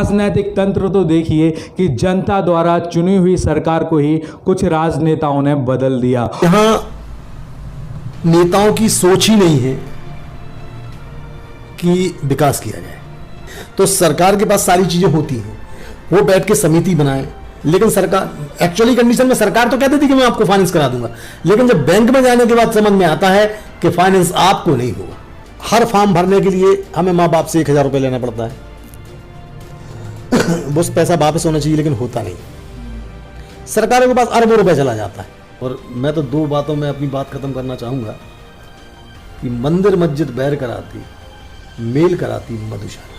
राजनीतिक तंत्र तो देखिए कि जनता द्वारा चुनी हुई सरकार को ही कुछ राजनेताओं ने बदल दिया। यहां नेताओं की सोच ही नहीं है कि विकास किया जाए। तो सरकार के पास सारी चीजें होती हैं, वो बैठ के समिति बनाए, लेकिन सरकार एक्चुअली कंडीशन में सरकार तो कहती थी कि मैं आपको फाइनेंस करा दूंगा, लेकिन जब बैंक में जाने के बाद समझ में आता है कि फाइनेंस आपको नहीं होगा। हर फॉर्म भरने के लिए हमें माँ बाप से 1000 रुपये लेना पड़ता है। बस पैसा वापस होना चाहिए, लेकिन होता नहीं। सरकारों के पास अरबों रुपए चला जाता है। और मैं तो 2 बातों में अपनी बात खत्म करना चाहूंगा कि मंदिर मस्जिद बैर कराती, मेल कराती मधुशाला।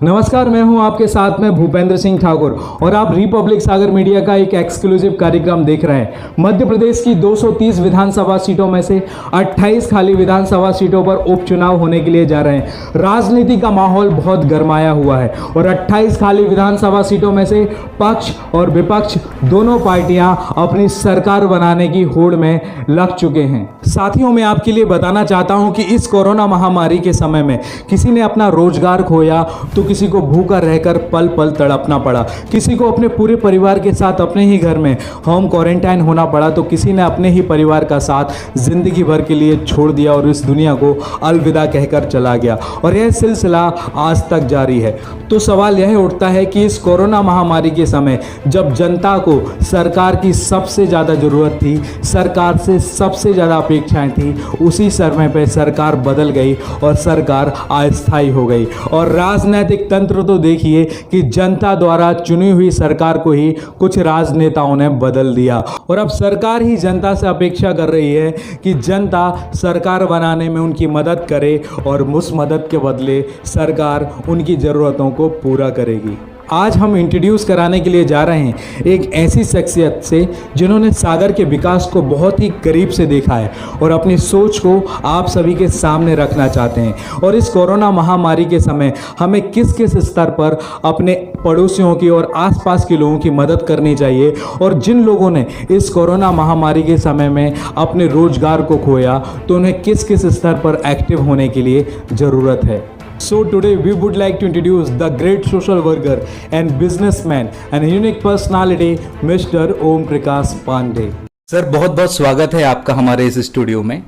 नमस्कार, मैं हूं आपके साथ में भूपेंद्र सिंह ठाकुर और आप रिपब्लिक सागर मीडिया का एक एक्सक्लूसिव कार्यक्रम देख रहे हैं। मध्य प्रदेश की 230 विधानसभा सीटों में से 28 खाली विधानसभा सीटों पर उपचुनाव होने के लिए जा रहे हैं। राजनीति का माहौल बहुत गरमाया हुआ है और 28 खाली विधानसभा सीटों में से पक्ष और विपक्ष दोनों पार्टियां अपनी सरकार बनाने की होड़ में लग चुके हैं। साथियों, मैं आपके लिए बताना चाहता हूं कि इस कोरोना महामारी के समय में किसी ने अपना रोजगार खोया तो किसी को भूखा रहकर पल पल तड़पना पड़ा, किसी को अपने पूरे परिवार के साथ अपने ही घर में होम क्वारंटाइन होना पड़ा, तो किसी ने अपने ही परिवार का साथ जिंदगी भर के लिए छोड़ दिया और इस दुनिया को अलविदा कहकर चला गया। और यह सिलसिला आज तक जारी है। तो सवाल यह उठता है कि इस कोरोना महामारी के समय जब जनता को सरकार की सबसे ज़्यादा ज़रूरत थी, सरकार से सबसे ज़्यादा अपेक्षाएं थी, उसी समय पर सरकार बदल गई और सरकार अस्थायी हो गई। और राजनीतिक तंत्र तो देखिए कि जनता द्वारा चुनी हुई सरकार को ही कुछ राजनेताओं ने बदल दिया और अब सरकार ही जनता से अपेक्षा कर रही है कि जनता सरकार बनाने में उनकी मदद करे और उस मदद के बदले सरकार उनकी ज़रूरतों को पूरा करेगी। आज हम इंट्रोड्यूस कराने के लिए जा रहे हैं एक ऐसी शख्सियत से जिन्होंने सागर के विकास को बहुत ही करीब से देखा है और अपनी सोच को आप सभी के सामने रखना चाहते हैं। और इस कोरोना महामारी के समय हमें किस किस स्तर पर अपने पड़ोसियों की और आसपास के लोगों की मदद करनी चाहिए और जिन लोगों ने इस कोरोना महामारी के समय में अपने रोजगार को खोया तो उन्हें किस किस स्तर पर एक्टिव होने के लिए ज़रूरत है। So today we would like to introduce the great social worker and businessman and unique personality Mr. Om Prakash Pandey। Sir बहुत बहुत स्वागत है आपका हमारे इस स्टूडियो में।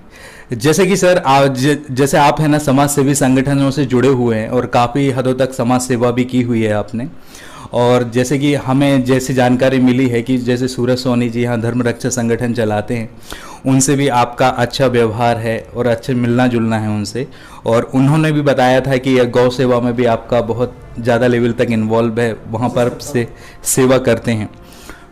जैसे कि सर जैसे आप है ना समाज सेवी संगठनों से जुड़े हुए हैं और काफ़ी हदों तक समाज सेवा भी की हुई है आपने। और जैसे कि हमें जैसी जानकारी मिली है कि जैसे सूरज सोनी जी यहाँ धर्म रक्षा संगठन चलाते हैं, उनसे भी आपका अच्छा व्यवहार है और अच्छे मिलना जुलना है उनसे। और उन्होंने भी बताया था कि गौ सेवा में भी आपका बहुत ज़्यादा लेवल तक इन्वॉल्व है, वहाँ पर से सेवा करते हैं।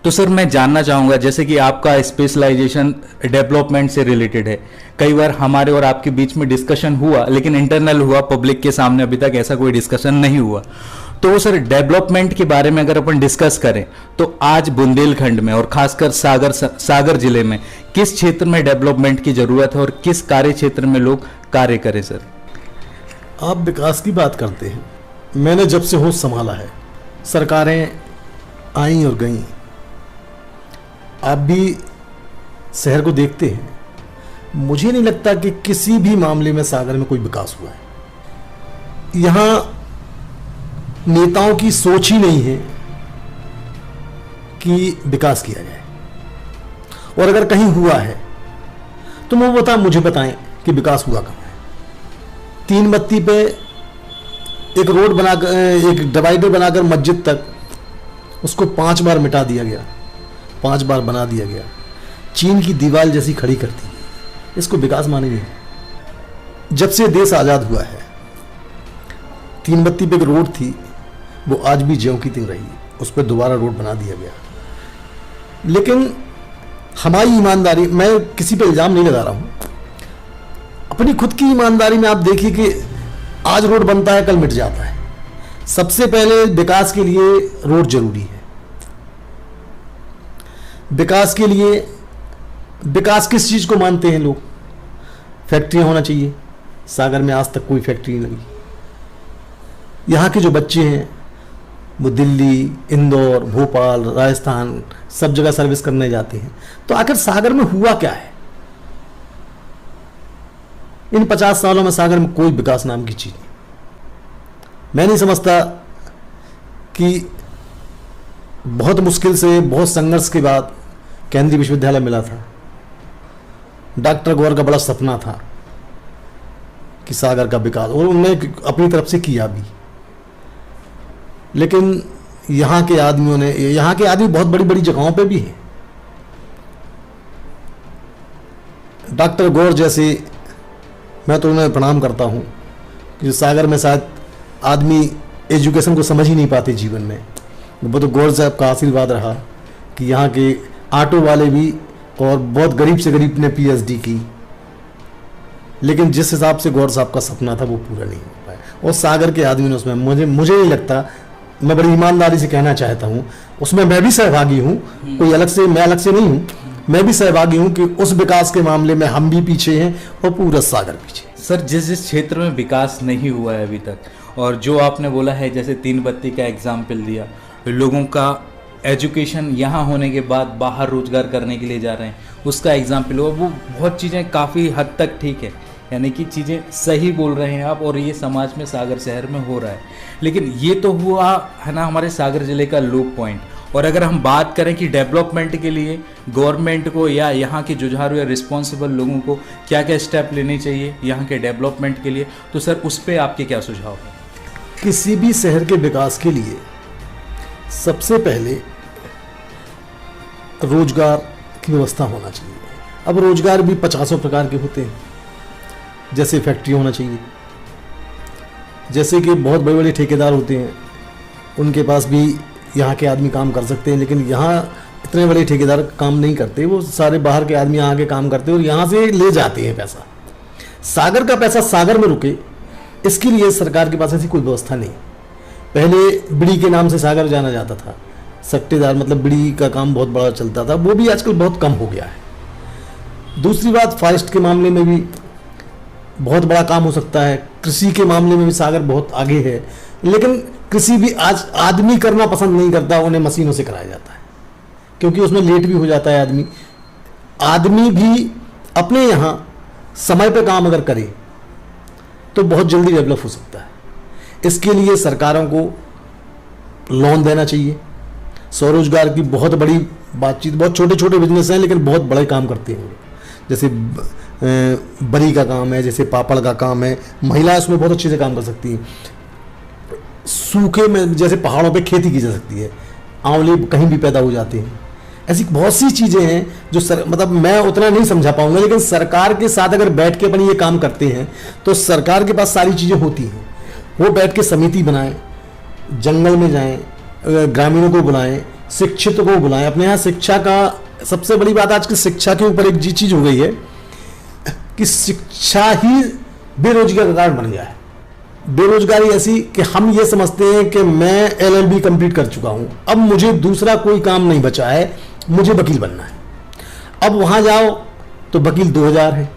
तो सर मैं जानना चाहूँगा, जैसे कि आपका स्पेशलाइजेशन डेवलपमेंट से रिलेटेड है, कई बार हमारे और आपके बीच में डिस्कशन हुआ, लेकिन इंटरनल हुआ, पब्लिक के सामने अभी तक ऐसा कोई डिस्कशन नहीं हुआ। तो सर डेवलपमेंट के बारे में अगर अपन डिस्कस करें तो आज बुंदेलखंड में और खासकर सागर जिले में किस क्षेत्र में डेवलपमेंट की जरूरत है और किस कार्य क्षेत्र में लोग कार्य करें? सर आप विकास की बात करते हैं, मैंने जब से होश संभाला है सरकारें आई और गई। आप भी शहर को देखते हैं, मुझे नहीं लगता कि किसी भी मामले में सागर में कोई विकास हुआ है। यहां नेताओं की सोच ही नहीं है कि विकास किया जाए, और अगर कहीं हुआ है तो मुझे बताएं कि विकास हुआ कहां है। 3 बत्ती पे एक रोड बनाकर, एक डिवाइडर बनाकर मस्जिद तक उसको 5 बार मिटा दिया गया, 5 बार बना दिया गया, चीन की दीवार जैसी खड़ी कर दी। इसको विकास मानेंगे? जब से देश आजाद हुआ है 3 बत्ती पे एक रोड थी, वो आज भी ज्यों की त्यों रही, उस पर दोबारा रोड बना दिया गया। लेकिन हमारी ईमानदारी, मैं किसी पे इल्जाम नहीं लगा रहा हूं, अपनी खुद की ईमानदारी में आप देखिए कि आज रोड बनता है, कल मिट जाता है। सबसे पहले विकास के लिए रोड जरूरी है। विकास के लिए, विकास किस चीज को मानते हैं लोग? फैक्ट्रियां होना चाहिए। सागर में आज तक कोई फैक्ट्री नहीं लगी। यहाँ के जो बच्चे हैं वो दिल्ली, इंदौर, भोपाल, राजस्थान सब जगह सर्विस करने जाते हैं। तो आखिर सागर में हुआ क्या है? इन 50 सालों में सागर में कोई विकास नाम की चीज नहीं। मैं नहीं समझता कि बहुत मुश्किल से, बहुत संघर्ष के बाद केंद्रीय विश्वविद्यालय मिला था। डॉक्टर गौर का बड़ा सपना था कि सागर का विकास, और उन्होंने अपनी तरफ से किया भी। लेकिन यहाँ के आदमियों ने, यहाँ के आदमी बहुत बड़ी बड़ी जगहों पे भी हैं। डॉक्टर गौर जैसे, मैं तो उन्हें प्रणाम करता हूँ कि सागर में शायद आदमी एजुकेशन को समझ ही नहीं पाते जीवन में। वो तो गौर साहब का आशीर्वाद रहा कि यहाँ के ऑटो वाले भी, और बहुत गरीब से गरीब ने पीएचडी की। लेकिन जिस हिसाब से गौर साहब का सपना था वो पूरा नहीं हो पाया, और सागर के आदमी ने उसमें, मुझे नहीं लगता, मैं बड़ी ईमानदारी से कहना चाहता हूँ, उसमें मैं भी सहभागी हूँ। कोई अलग से, मैं अलग से नहीं हूँ, मैं भी सहभागी हूँ कि उस विकास के मामले में हम भी पीछे हैं और पूरा सागर पीछे है। सर, जिस जिस क्षेत्र में विकास नहीं हुआ है अभी तक, और जो आपने बोला है, जैसे 3 बत्ती का एग्जाम्पल दिया, लोगों का एजुकेशन यहाँ होने के बाद बाहर रोजगार करने के लिए जा रहे हैं, उसका एग्जाम्पल हुआ, वो बहुत चीज़ें काफ़ी हद तक ठीक है, यानी कि चीज़ें सही बोल रहे हैं आप, और ये समाज में, सागर शहर में हो रहा है। लेकिन ये तो हुआ है ना हमारे सागर ज़िले का लो पॉइंट। और अगर हम बात करें कि डेवलपमेंट के लिए गवर्नमेंट को या यहाँ के जुझारू या रिस्पॉन्सिबल लोगों को क्या क्या स्टेप लेने चाहिए यहाँ के डेवलपमेंट के लिए, तो सर उस पर आपके क्या सुझाव है? किसी भी शहर के विकास के लिए सबसे पहले रोजगार की व्यवस्था होना चाहिए। अब रोजगार भी 50 प्रकार के होते हैं। जैसे फैक्ट्री होना चाहिए, जैसे कि बहुत बड़े बड़े ठेकेदार होते हैं, उनके पास भी यहाँ के आदमी काम कर सकते हैं, लेकिन यहाँ इतने बड़े ठेकेदार काम नहीं करते, वो सारे बाहर के आदमी यहाँ के काम करते हैं और यहाँ से ले जाते हैं पैसा। सागर का पैसा सागर में रुके, इसके लिए सरकार के पास ऐसी कोई व्यवस्था नहीं। पहले बीड़ी के नाम से सागर जाना जाता था, सट्टेदार, मतलब बीड़ी का काम बहुत बड़ा चलता था, वो भी आजकल बहुत कम हो गया है। दूसरी बात, फॉरेस्ट के मामले में भी बहुत बड़ा काम हो सकता है। कृषि के मामले में भी सागर बहुत आगे है, लेकिन कृषि भी आज आदमी करना पसंद नहीं करता, उन्हें मशीनों से कराया जाता है, क्योंकि उसमें लेट भी हो जाता है आदमी। आदमी भी अपने यहाँ समय पर काम अगर करे तो बहुत जल्दी डेवलप हो सकता है। इसके लिए सरकारों को लोन देना चाहिए। स्वरोजगार की बहुत बड़ी बातचीत, बहुत छोटे छोटे बिजनेस हैं लेकिन बहुत बड़े काम करते हैं। जैसे बरी का काम है, जैसे पापड़ का काम है, महिलाएं उसमें बहुत अच्छे से काम कर सकती हैं। सूखे में जैसे पहाड़ों पे खेती की जा सकती है, आंवले कहीं भी पैदा हो जाते हैं। ऐसी बहुत सी चीज़ें हैं जो मतलब मैं उतना नहीं समझा पाऊंगा, लेकिन सरकार के साथ अगर बैठ के अपन ये काम करते हैं तो सरकार के पास सारी चीज़ें होती हैं। वो बैठ के समिति बनाएं, जंगल में जाएं, ग्रामीणों को बुलाएं, शिक्षित को बुलाएं। अपने यहाँ शिक्षा का सबसे बड़ी बात आजकल शिक्षा के ऊपर एक चीज़ हो गई है कि शिक्षा ही बेरोजगार का कारण बन गया है। बेरोजगारी ऐसी कि हम ये समझते हैं कि मैं LLB कंप्लीट कर चुका हूं, अब मुझे दूसरा कोई काम नहीं बचा है, मुझे वकील बनना है। अब वहां जाओ तो वकील 2000 है।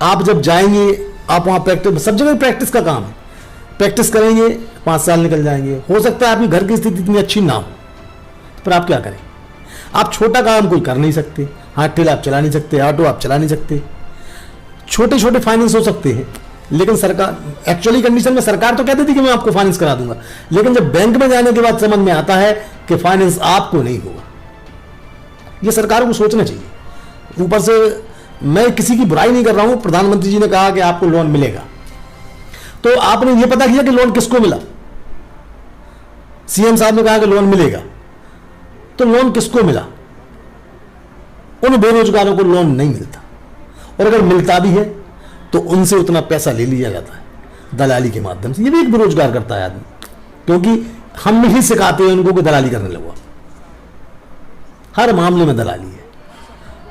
आप जब जाएंगे, आप वहां प्रैक्टिस, सब जगह प्रैक्टिस का काम है, प्रैक्टिस करेंगे, 5 साल निकल जाएंगे। हो सकता है आपकी घर की स्थिति इतनी अच्छी ना हो, पर आप क्या करें? आप छोटा काम कोई कर नहीं सकते, हाथ ठेला आप चला नहीं सकते, ऑटो आप चला नहीं सकते, छोटे छोटे फाइनेंस हो सकते हैं। लेकिन सरकार, एक्चुअली कंडीशन में सरकार तो कहती थी कि मैं आपको फाइनेंस करा दूंगा, लेकिन जब बैंक में जाने के बाद समझ में आता है कि फाइनेंस आपको नहीं होगा। ये सरकार को सोचना चाहिए। ऊपर से मैं किसी की बुराई नहीं कर रहा हूं, प्रधानमंत्री जी ने कहा कि आपको लोन मिलेगा, तो आपने ये पता किया कि लोन किसको मिला? CM साहब ने कहा कि लोन मिलेगा, तो लोन किसको मिला? उन बेरोजगारों को लोन नहीं मिलता, और अगर मिलता भी है तो उनसे उतना पैसा ले लिया जाता है दलाली के माध्यम से। ये भी एक बेरोजगार करता है आदमी, क्योंकि हम ही सिखाते हैं उनको कि दलाली करने लगो। हर मामले में दलाली है।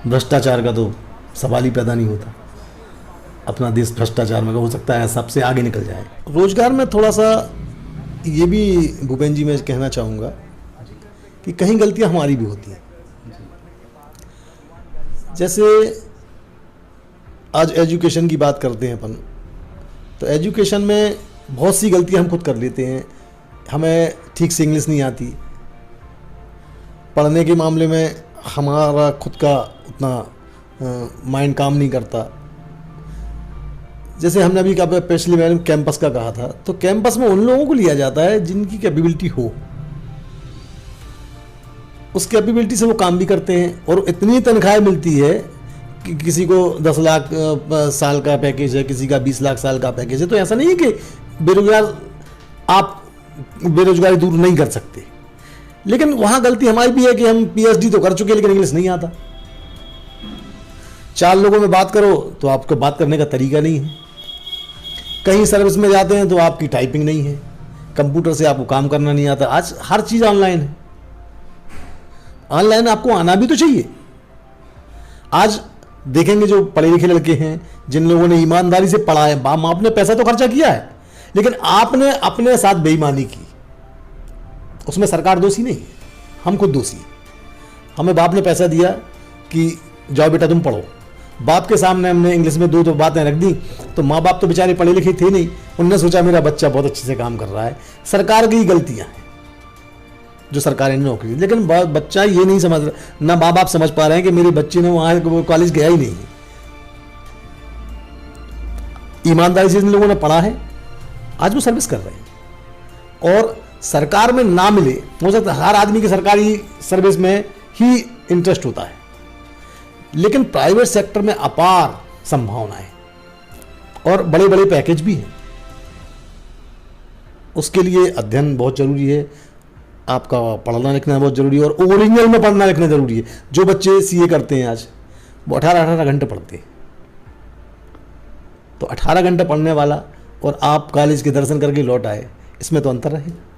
भ्रष्टाचार का तो सवाल ही पैदा नहीं होता। अपना देश भ्रष्टाचार में हो सकता है सबसे आगे निकल जाए। रोजगार में थोड़ा सा ये भी भूपेंद्र जी मैं कहना चाहूँगा कि कहीं गलतियाँ हमारी भी होती हैं। जैसे आज एजुकेशन की बात करते हैं अपन, तो एजुकेशन में बहुत सी गलतियां हम खुद कर लेते हैं। हमें ठीक से इंग्लिश नहीं आती, पढ़ने के मामले में हमारा खुद का उतना माइंड काम नहीं करता। जैसे हमने अभी पिछली मैंने कैंपस का कहा था, तो कैंपस में उन लोगों को लिया जाता है जिनकी कैपेबिलिटी हो, उस कैपेबिलिटी से वो काम भी करते हैं और इतनी तनख्वाह मिलती है कि किसी को 10 लाख साल का पैकेज है, किसी का 20 लाख साल का पैकेज है। तो ऐसा नहीं है कि बेरोजगार आप बेरोजगारी दूर नहीं कर सकते, लेकिन वहां गलती हमारी भी है कि हम पीएचडी तो कर चुके लेकिन इंग्लिश नहीं आता। 4 लोगों में बात करो तो आपको बात करने का तरीका नहीं है, कहीं सर्विस में जाते हैं तो आपकी टाइपिंग नहीं है, कंप्यूटर से आपको काम करना नहीं आता। आज हर चीज़ ऑनलाइन है, ऑनलाइन आपको आना भी तो चाहिए। आज देखेंगे जो पढ़े लिखे लड़के हैं, जिन लोगों ने ईमानदारी से पढ़ा है, आपने पैसा तो खर्चा किया है, लेकिन आपने अपने साथ बेईमानी की, उसमें सरकार दोषी नहीं है, हम खुद दोषी हैं। हमें बाप ने पैसा दिया कि जाओ बेटा तुम पढ़ो, बाप के सामने हमने इंग्लिश में 2 बातें रख दी, तो माँ बाप तो बेचारे पढ़े लिखे थे नहीं, उन्होंने सोचा मेरा बच्चा बहुत अच्छे से काम कर रहा है। सरकार की गलतियां हैं जो सरकारी नौकरी, लेकिन बच्चा ये नहीं समझ रहा, ना माँ बाप समझ पा रहे हैं कि मेरे बच्चे ने वहां कॉलेज गया ही नहीं है। ईमानदारी से जिन लोगों ने पढ़ा है आज वो सर्विस कर रहे हैं, और सरकार में ना मिले, हो सकता है हर आदमी की सरकारी सर्विस में ही इंटरेस्ट होता है, लेकिन प्राइवेट सेक्टर में अपार संभावनाएं और बड़े बड़े पैकेज भी हैं। उसके लिए अध्ययन बहुत जरूरी है, आपका पढ़ना लिखना बहुत जरूरी है, और ओरिजिनल में पढ़ना लिखना जरूरी है। जो बच्चे सीए करते हैं आज वो 18-18 घंटे पढ़ते हैं, तो 18 घंटे पढ़ने वाला और आप कॉलेज के दर्शन करके लौट आए, इसमें तो अंतर रहेगा।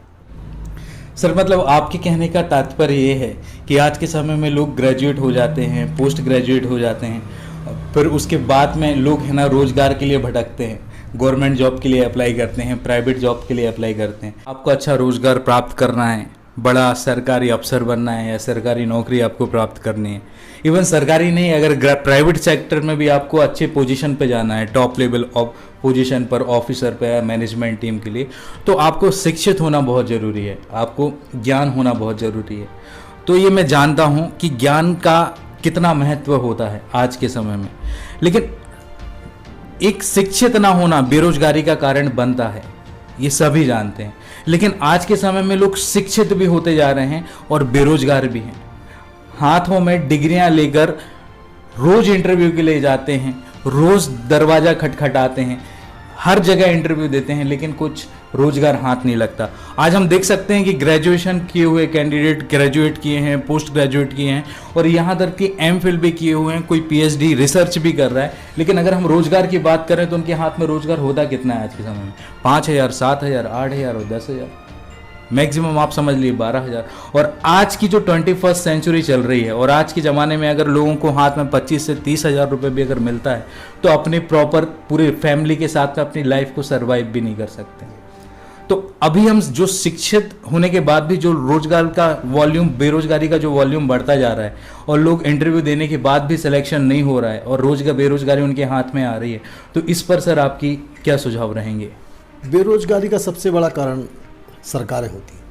सर मतलब आपके कहने का तात्पर्य ये है कि आज के समय में लोग ग्रेजुएट हो जाते हैं, पोस्ट ग्रेजुएट हो जाते हैं, फिर उसके बाद में लोग है ना रोजगार के लिए भटकते हैं, गवर्नमेंट जॉब के लिए अप्लाई करते हैं, प्राइवेट जॉब के लिए अप्लाई करते हैं। आपको अच्छा रोजगार प्राप्त करना है, बड़ा सरकारी अफसर बनना है या सरकारी नौकरी आपको प्राप्त करनी है, इवन सरकारी नहीं, अगर प्राइवेट सेक्टर में भी आपको अच्छे पोजीशन पे जाना है, टॉप लेवल ऑफ पोजीशन पर, ऑफिसर पे, मैनेजमेंट टीम के लिए, तो आपको शिक्षित होना बहुत ज़रूरी है, आपको ज्ञान होना बहुत ज़रूरी है। तो ये मैं जानता हूँ कि ज्ञान का कितना महत्व होता है आज के समय में, लेकिन एक शिक्षित ना होना बेरोजगारी का कारण बनता है, ये सभी जानते हैं। लेकिन आज के समय में लोग शिक्षित भी होते जा रहे हैं और बेरोजगार भी हैं, हाथों में डिग्रियां लेकर रोज इंटरव्यू के लिए जाते हैं, रोज दरवाजा खटखटाते हैं, हर जगह इंटरव्यू देते हैं, लेकिन कुछ रोजगार हाथ नहीं लगता। आज हम देख सकते हैं कि ग्रेजुएशन किए हुए कैंडिडेट ग्रेजुएट किए हैं, पोस्ट ग्रेजुएट किए हैं, और यहाँ तक कि एमफिल भी किए हुए हैं, कोई पीएचडी रिसर्च भी कर रहा है, लेकिन अगर हम रोजगार की बात करें तो उनके हाथ में रोजगार होता कितना है आज के समय में? 5,000, 7,000, 8,000 और 10,000, मैक्सिमम आप समझ लीजिए 12,000। और आज की जो 21st सेंचुरी चल रही है, और आज के ज़माने में अगर लोगों को हाथ में 25 से 30,000 रुपये भी अगर मिलता है तो अपने प्रॉपर पूरे फैमिली के साथ में अपनी लाइफ को सर्वाइव भी नहीं कर सकते। तो अभी हम जो शिक्षित होने के बाद भी जो रोजगार का वॉल्यूम, बेरोजगारी का जो वॉल्यूम बढ़ता जा रहा है, और लोग इंटरव्यू देने के बाद भी सिलेक्शन नहीं हो रहा है और बेरोजगारी उनके हाथ में आ रही है, तो इस पर सर आपकी क्या सुझाव रहेंगे? बेरोजगारी का सबसे बड़ा कारण सरकारें होती हैं।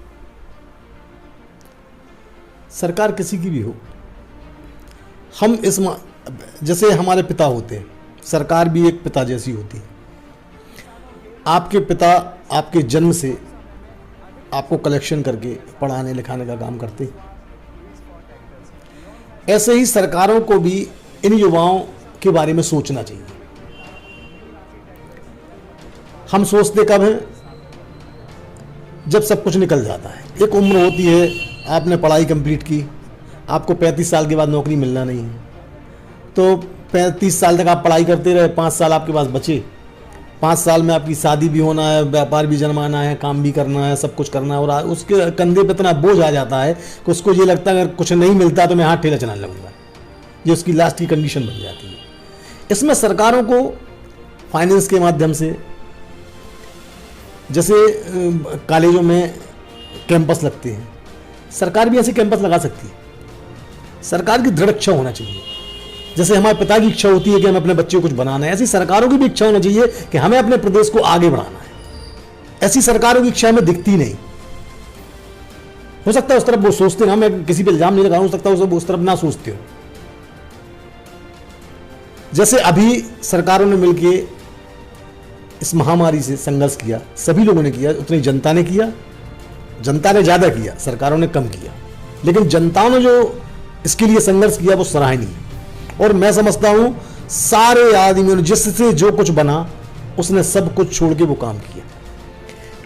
सरकार किसी की भी हो, हम जैसे हमारे पिता होते हैं, सरकार भी एक पिता जैसी होती है। आपके पिता आपके जन्म से आपको कलेक्शन करके पढ़ाने लिखाने का काम करते हैं, ऐसे ही सरकारों को भी इन युवाओं के बारे में सोचना चाहिए। हम सोचते कब हैं? जब सब कुछ निकल जाता है। एक उम्र होती है, आपने पढ़ाई कंप्लीट की, आपको 35 साल के बाद नौकरी मिलना नहीं है, तो 35 साल तक आप पढ़ाई करते रहे, 5 साल आपके पास बचे, 5 साल में आपकी शादी भी होना है, व्यापार भी जमाना है, काम भी करना है, सब कुछ करना है, और उसके कंधे पे इतना बोझ आ जाता है कि उसको ये लगता है अगर कुछ नहीं मिलता तो मैं हाथ ठेला चलाने लगूंगा। ये उसकी लास्ट की कंडीशन बन जाती है। इसमें सरकारों को फाइनेंस के माध्यम से, जैसे कॉलेजों में कैंपस लगते हैं, सरकार भी ऐसे कैंपस लगा सकती है। सरकार की दृढ़ इच्छा होना चाहिए। जैसे हमारे पिता की इच्छा होती है कि हमें अपने बच्चे को कुछ बनाना है, ऐसी सरकारों की भी इच्छा होना चाहिए कि हमें अपने प्रदेश को आगे बढ़ाना है। ऐसी सरकारों की इच्छा हमें दिखती नहीं। हो सकता है उस तरफ वो सोचते ना, मैं किसी पे इल्जाम नहीं लगा, हो सकता है उस तरफ ना सोचते हो। जैसे अभी सरकारों ने मिलकर इस महामारी से संघर्ष किया, सभी लोगों ने किया, उतनी जनता ने किया। जनता ने ज़्यादा किया, सरकारों ने कम किया, लेकिन जनता ने जो इसके लिए संघर्ष किया वो सराहनीय है। और मैं समझता हूँ सारे आदमियों ने जिससे जो कुछ बना उसने सब कुछ छोड़ के वो काम किया।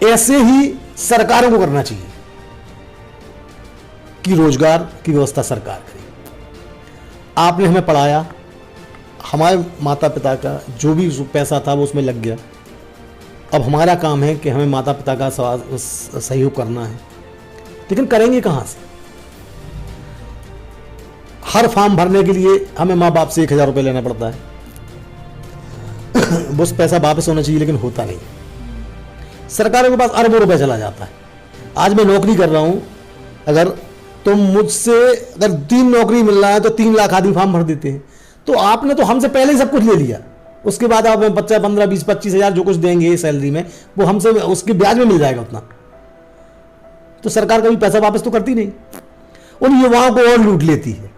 ऐसे ही सरकारों को करना चाहिए कि रोजगार की व्यवस्था सरकार करे। आपने हमें पढ़ाया, हमारे माता पिता का जो भी पैसा था वो उसमें लग गया। अब हमारा काम है कि हमें माता पिता का सहयोग करना है, लेकिन करेंगे कहाँ से? हर फॉर्म भरने के लिए हमें माँ बाप से 1000 रुपये लेना पड़ता है। बस पैसा वापस होना चाहिए, लेकिन होता नहीं। सरकारों के पास अरबों रुपए चला जाता है। आज मैं नौकरी कर रहा हूं, अगर तुम मुझसे अगर 3 नौकरी मिल रहा है तो 3 लाख आदमी फॉर्म भर देते हैं। तो आपने तो हमसे पहले ही सब कुछ ले लिया, उसके बाद आप बच्चा 15, 20, 25 हज़ार जो कुछ देंगे सैलरी में, वो हमसे उसके ब्याज में मिल जाएगा उतना। तो सरकार कभी पैसा वापस तो करती नहीं, उन युवाओं को और लूट लेती है।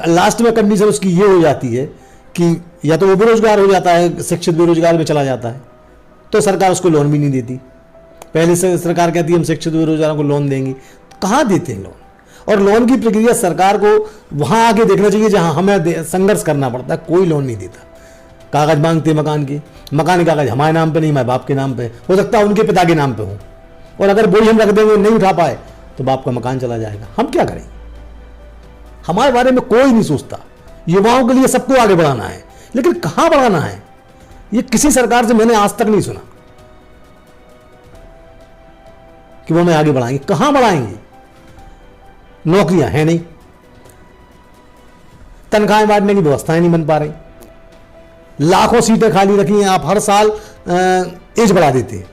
लास्ट में कंडीशन उसकी ये हो जाती है कि या तो वो बेरोजगार हो जाता है, शिक्षित बेरोजगार में चला जाता है, तो सरकार उसको लोन भी नहीं देती। पहले से सरकार कहती है हम शिक्षित बेरोजगारों को लोन देंगे, कहाँ देते हैं लोन? और लोन की प्रक्रिया सरकार को वहां आके देखना चाहिए जहां हमें संघर्ष करना पड़ता है। कोई लोन नहीं देता, कागज मांगते मकान के, मकान के कागज हमारे नाम पे नहीं, हमारे बाप के नाम पे हो सकता है, उनके पिता के नाम पे हो, और अगर बोझ हम रख देंगे नहीं उठा पाए तो बाप का मकान चला जाएगा। हम क्या करें? हमारे बारे में कोई नहीं सोचता। युवाओं के लिए सबको आगे बढ़ाना है, लेकिन कहां बढ़ाना है ये किसी सरकार से मैंने आज तक नहीं सुना कि वो हमें आगे बढ़ाएंगे। कहां बढ़ाएंगे? नौकरियां हैं नहीं, तनख्वाहें बांटने की व्यवस्थाएं नहीं बन पा रही, लाखों सीटें खाली रखी हैं। आप हर साल एज बढ़ा देते हैं,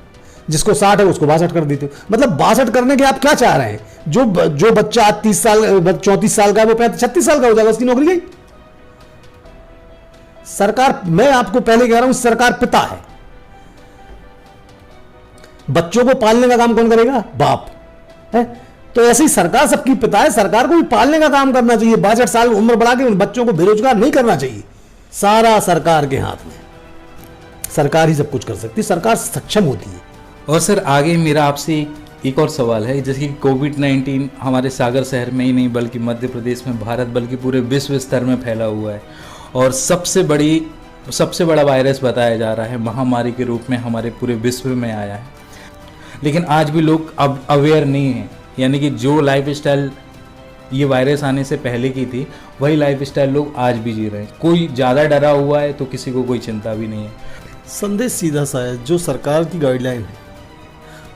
जिसको 60 है उसको 62 कर देते हो। मतलब 62 करने के आप क्या चाह रहे हैं? जो बच्चा 30 साल 34 साल का है वो 36 साल का हो जाएगा, उसकी नौकरी गई। सरकार, मैं आपको पहले कह रहा हूं, सरकार पिता है। बच्चों को पालने का काम कौन करेगा? बाप है। तो ऐसे ही सरकार सबकी पिता है, सरकार को भी पालने का काम करना चाहिए। 62 साल उम्र बढ़ा के उन बच्चों को बेरोजगार नहीं करना चाहिए। सारा सरकार के हाथ में, सरकार ही सब कुछ कर सकती है, सरकार सक्षम होती है। और सर आगे मेरा आपसे एक और सवाल है, जैसे कि कोविड-19 हमारे सागर शहर में ही नहीं बल्कि मध्य प्रदेश में, भारत बल्कि पूरे विश्व स्तर में फैला हुआ है, और सबसे बड़ा वायरस बताया जा रहा है, महामारी के रूप में हमारे पूरे विश्व में आया है। लेकिन आज भी लोग अब अवेयर नहीं हैं, यानी कि जो लाइफस्टाइल ये वायरस आने से पहले की थी वही लाइफस्टाइल लोग आज भी जी रहे हैं। कोई ज़्यादा डरा हुआ है तो किसी को कोई चिंता भी नहीं है। संदेश सीधा सा है, जो सरकार की गाइडलाइन है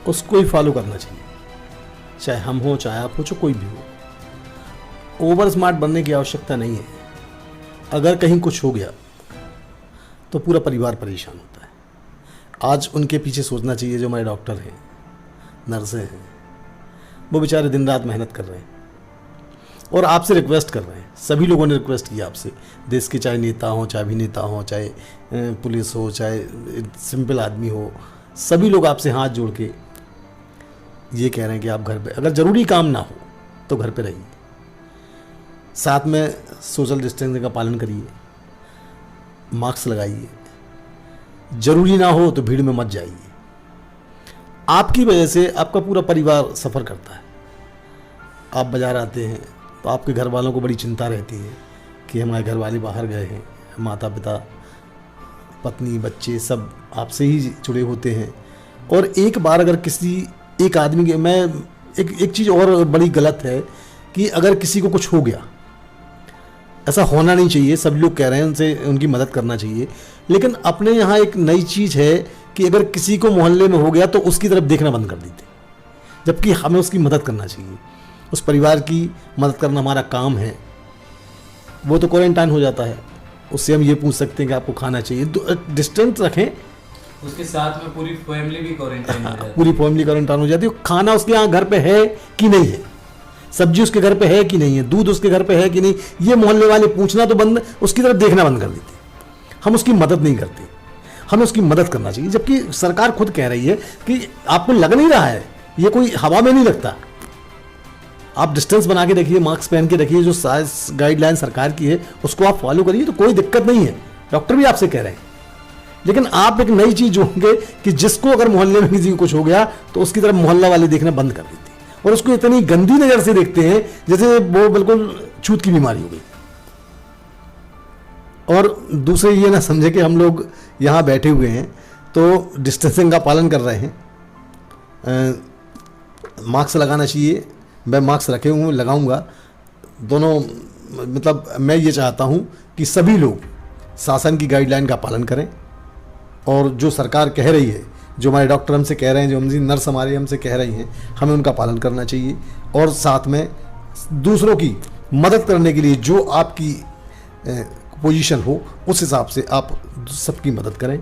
उसको ही फॉलो करना चाहिए, चाहे हम हो चाहे आप हो चाहे कोई भी हो। ओवर स्मार्ट बनने की आवश्यकता नहीं है। अगर कहीं कुछ हो गया तो पूरा परिवार परेशान होता है। आज उनके पीछे सोचना चाहिए, जो हमारे डॉक्टर हैं, नर्सें हैं, वो बेचारे दिन रात मेहनत कर रहे हैं और आपसे रिक्वेस्ट कर रहे हैं। सभी लोगों ने रिक्वेस्ट किया आपसे, देश के चाहे नेता हो चाहे अभिनेता हो, चाहे पुलिस हो चाहे सिंपल आदमी हो, सभी लोग आपसे हाथ जोड़ के ये कह रहे हैं कि आप घर पे, अगर ज़रूरी काम ना हो तो घर पे रहिए, साथ में सोशल डिस्टेंसिंग का पालन करिए, मास्क लगाइए, ज़रूरी ना हो तो भीड़ में मत जाइए। आपकी वजह से आपका पूरा परिवार सफ़र करता है। आप बाज़ार आते हैं तो आपके घर वालों को बड़ी चिंता रहती है कि हमारे घर वाले बाहर गए हैं, माता पिता, पत्नी, बच्चे सब आपसे ही जुड़े होते हैं। और एक बार अगर किसी एक आदमी के, मैं एक चीज़ और बड़ी गलत है कि अगर किसी को कुछ हो गया, ऐसा होना नहीं चाहिए। सब लोग कह रहे हैं उनसे उनकी मदद करना चाहिए, लेकिन अपने यहाँ एक नई चीज़ है कि अगर किसी को मोहल्ले में हो गया तो उसकी तरफ देखना बंद कर देते, जबकि हमें उसकी मदद करना चाहिए। उस परिवार की मदद करना हमारा काम है। वो तो क्वारंटाइन हो जाता है, उससे हम ये पूछ सकते हैं कि आपको खाना चाहिए, डिस्टेंस रखें। उसके साथ में पूरी फैमिली भी क्वारंटाइन हो जाती है। पूरी फैमिली क्वारंटाइन हो जाती है। खाना उसके यहाँ घर पे है कि नहीं है, सब्जी उसके घर पे है कि नहीं है, दूध उसके घर पे है कि नहीं, ये मोहल्ले वाले पूछना तो बंद, उसकी तरफ देखना बंद कर देते। हम उसकी मदद नहीं करते, हमें उसकी मदद करना चाहिए। जबकि सरकार खुद कह रही है कि आपको लग नहीं रहा है, ये कोई हवा में नहीं लगता, आप डिस्टेंस बना के रखिए, मास्क पहन के रखिए, जो गाइडलाइन सरकार की है उसको आप फॉलो करिए, तो कोई दिक्कत नहीं है। डॉक्टर भी आपसे कह रहे हैं लेकिन आप एक नई चीज जोड़ेंगे कि जिसको अगर मोहल्ले में किसी को कुछ हो गया तो उसकी तरफ मोहल्ला वाले देखना बंद कर देते हैं और उसको इतनी गंदी नजर से देखते हैं जैसे वो बिल्कुल छूत की बीमारी हो गई। और दूसरे ये ना समझे कि हम लोग यहाँ बैठे हुए हैं तो डिस्टेंसिंग का पालन कर रहे हैं। मास्क लगाना चाहिए, मैं मास्क रखे हुए लगाऊंगा दोनों। मतलब मैं ये चाहता हूँ कि सभी लोग शासन की गाइडलाइन का पालन करें और जो सरकार कह रही है, जो हमारे डॉक्टर हमसे कह रहे हैं, जो हमारी नर्स हमारे हमसे कह रही हैं, हमें उनका पालन करना चाहिए। और साथ में दूसरों की मदद करने के लिए जो आपकी पोजीशन हो उस हिसाब से आप सबकी मदद करें।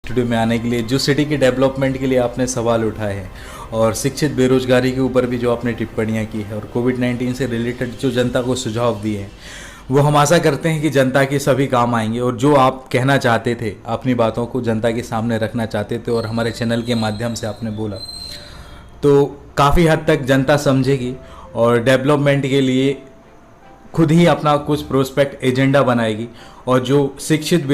स्टूडियो में आने के लिए, जो सिटी के डेवलपमेंट के लिए आपने सवाल उठाए हैं और शिक्षित बेरोजगारी के ऊपर भी जो आपने टिप्पणियां की है और कोविड-19 से रिलेटेड जो जनता को सुझाव दिए हैं, वो हम आशा करते हैं कि जनता के सभी काम आएंगे। और जो आप कहना चाहते थे, अपनी बातों को जनता के सामने रखना चाहते थे और हमारे चैनल के माध्यम से आपने बोला, तो काफ़ी हद तक जनता समझेगी और डेवलपमेंट के लिए खुद ही अपना कुछ प्रोस्पेक्ट एजेंडा बनाएगी। और जो शिक्षित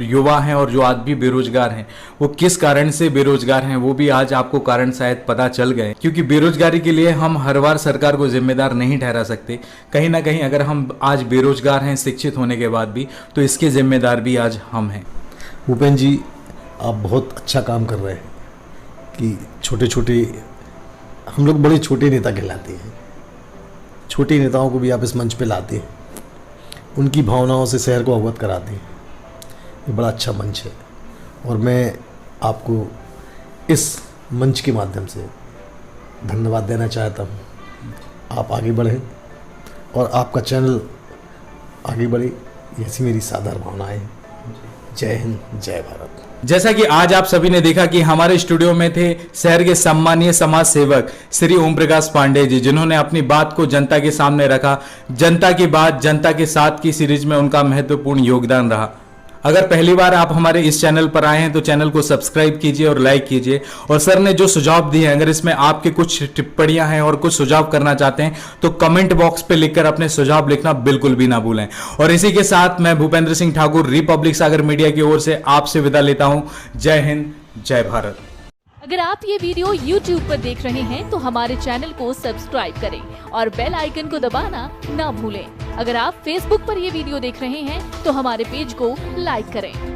युवा हैं और जो आज भी बेरोजगार हैं, वो किस कारण से बेरोजगार हैं वो भी आज आपको कारण शायद पता चल गए। क्योंकि बेरोजगारी के लिए हम हर बार सरकार को जिम्मेदार नहीं ठहरा सकते। कहीं ना कहीं अगर हम आज बेरोजगार हैं शिक्षित होने के बाद भी, तो इसके जिम्मेदार भी आज हम हैं। भूपेंद्र जी, आप बहुत अच्छा काम कर रहे हैं कि छोटे छोटे, हम लोग बड़े छोटे नेता कहलाते हैं, छोटे नेताओं को भी आप इस मंच पे लाते हैं, उनकी भावनाओं से शहर को अवगत कराते हैं। ये बड़ा अच्छा मंच है और मैं आपको इस मंच के माध्यम से धन्यवाद देना चाहता हूँ। आप आगे बढ़ें और आपका चैनल आगे बढ़े, ऐसी मेरी साधारण भावनाएं हैं। जय हिंद, जय भारत। जैसा कि आज आप सभी ने देखा कि हमारे स्टूडियो में थे शहर के सम्मानीय समाज सेवक श्री ओम प्रकाश पांडे जी, जिन्होंने अपनी बात को जनता के सामने रखा। जनता की बात जनता के साथ की सीरीज में उनका महत्वपूर्ण योगदान रहा। अगर पहली बार आप हमारे इस चैनल पर आए हैं तो चैनल को सब्सक्राइब कीजिए और लाइक कीजिए। और सर ने जो सुझाव दिए हैं, अगर इसमें आपके कुछ टिप्पणियां हैं और कुछ सुझाव करना चाहते हैं तो कमेंट बॉक्स पे लिखकर अपने सुझाव लिखना बिल्कुल भी ना भूलें। और इसी के साथ मैं भूपेंद्र सिंह ठाकुर रिपब्लिक सागर मीडिया की ओर से आपसे विदा लेता हूं। जय हिंद, जय भारत। अगर आप ये वीडियो YouTube पर देख रहे हैं तो हमारे चैनल को सब्सक्राइब करें और बेल आइकन को दबाना ना भूलें। अगर आप Facebook पर ये वीडियो देख रहे हैं तो हमारे पेज को लाइक करें।